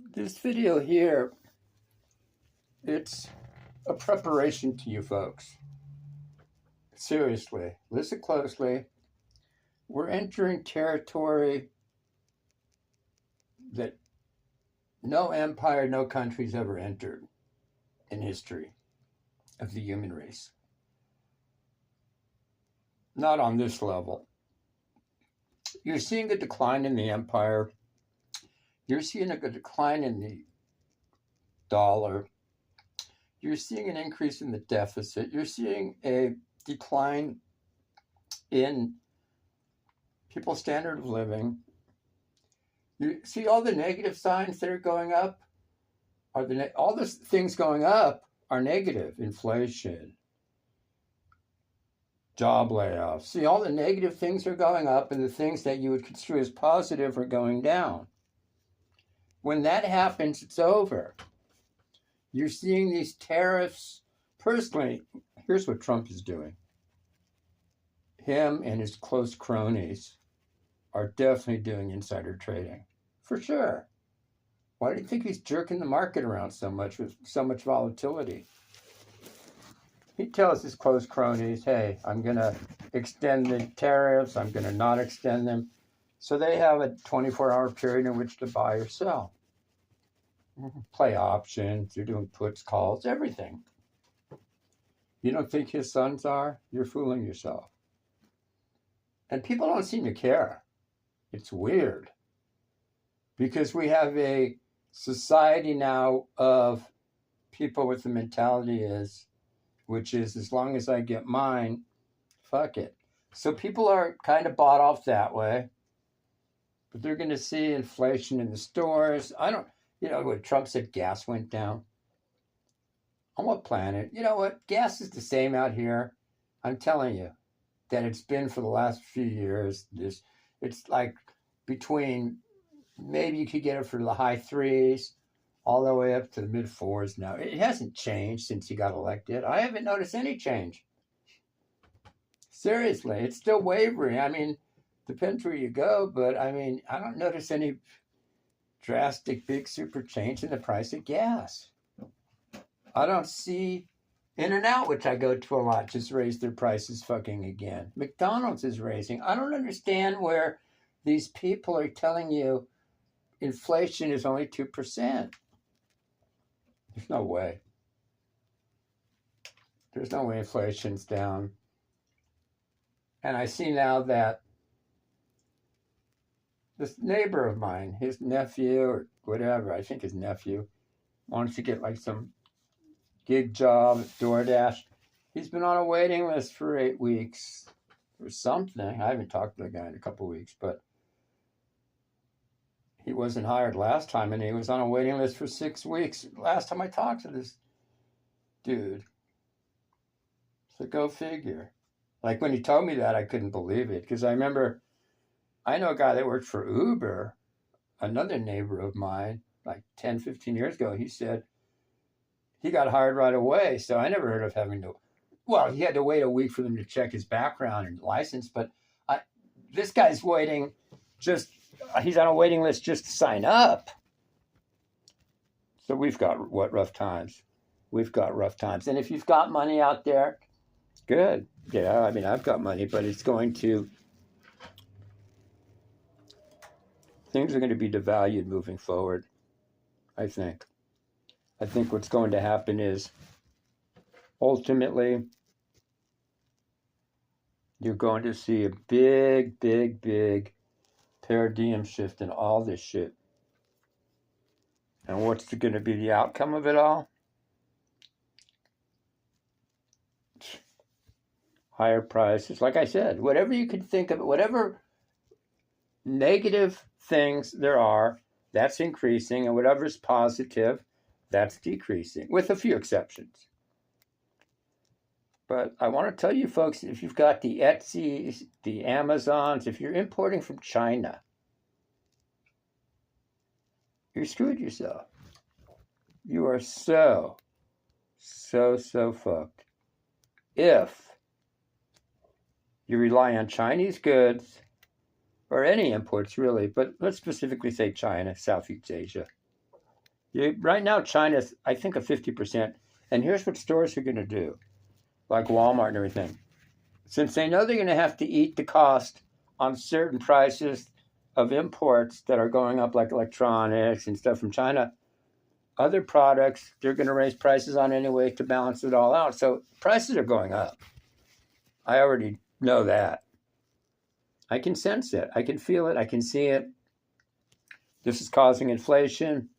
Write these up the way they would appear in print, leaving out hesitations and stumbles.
This video here, it's a preparation to you folks. Seriously, listen closely. We're entering territory that no empire, no country's ever entered in history of the human race. Not on this level. You're seeing a decline in the empire. You're seeing a decline in the dollar. You're seeing an increase in the deficit. You're seeing a decline in people's standard of living. You see all the negative signs that are going up? All the things going up are negative. Inflation, job layoffs. See, all the negative things are going up, and the things that you would construe as positive are going down. When that happens, it's over. You're seeing these tariffs. Personally, here's what Trump is doing. Him and his close cronies are definitely doing insider trading. For sure. Why do you think he's jerking the market around so much with so much volatility? He tells his close cronies, hey, I'm going to extend the tariffs. I'm going to not extend them. So they have a 24-hour period in which to buy or sell. Play options. They're doing puts, calls, everything. You don't think his sons are? You're fooling yourself. And people don't seem to care. It's weird. Because we have a society now of people with the mentality which is as long as I get mine, fuck it. So people are kind of bought off that way. But they're going to see inflation in the stores. What Trump said, gas went down. On what planet? You know what? Gas is the same out here. I'm telling you that it's been for the last few years. It's like between, maybe you could get it for the high threes all the way up to the mid fours now. It hasn't changed since he got elected. I haven't noticed any change. Seriously, it's still wavering. I mean, depends where you go, but I mean, I don't notice any drastic, big, super change in the price of gas. I don't see In-N-Out, which I go to a lot, just raised their prices fucking again. McDonald's is raising. I don't understand where these people are telling you inflation is only 2%. There's no way. There's no way inflation's down. And I see now that this neighbor of mine, his nephew or whatever, I think his nephew, wants to get like some gig job at DoorDash. He's been on a waiting list for 8 weeks or something. I haven't talked to the guy in a couple of weeks, but he wasn't hired last time, and he was on a waiting list for 6 weeks. Last time I talked to this dude. So go figure. Like when he told me that, I couldn't believe it, because I remember, I know a guy that worked for Uber, another neighbor of mine, like 10, 15 years ago. He said he got hired right away. So I never heard of having to, well, he had to wait a week for them to check his background and license. But this guy's waiting he's on a waiting list just to sign up. So we've got rough times. We've got rough times. And if you've got money out there, good. Yeah, I mean, I've got money, but things are going to be devalued moving forward, I think. I think what's going to happen is, ultimately, you're going to see a big, big, big paradigm shift in all this shit. And what's going to be the outcome of it all? Higher prices. Like I said, whatever you can think of, whatever negative things there are, that's increasing, and whatever's positive, that's decreasing, with a few exceptions. But I want to tell you folks, if you've got the Etsy's, the Amazons, if you're importing from China, you screwed yourself. You are so fucked. If you rely on Chinese goods, or any imports really, but let's specifically say China, Southeast Asia, Right now, China's, I think, a 50%. And here's what stores are going to do, like Walmart and everything. Since they know they're going to have to eat the cost on certain prices of imports that are going up, like electronics and stuff from China, other products, they're going to raise prices on anyway to balance it all out. So prices are going up. I already know that. I can sense it. I can feel it. I can see it. This is causing inflation.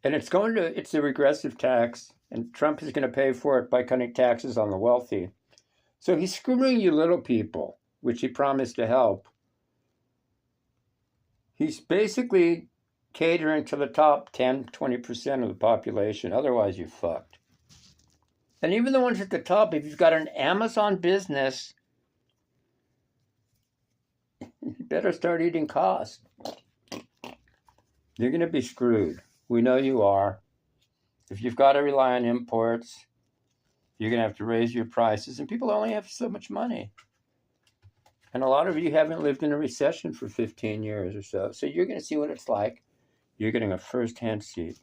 And it's a regressive tax. And Trump is going to pay for it by cutting taxes on the wealthy. So he's screwing you little people, which he promised to help. He's basically catering to the top 10, 20% of the population. Otherwise, you're fucked. And even the ones at the top, if you've got an Amazon business, you better start eating cost. You're going to be screwed. We know you are. If you've got to rely on imports, you're going to have to raise your prices. And people only have so much money. And a lot of you haven't lived in a recession for 15 years or so. So you're going to see what it's like. You're getting a first-hand seat.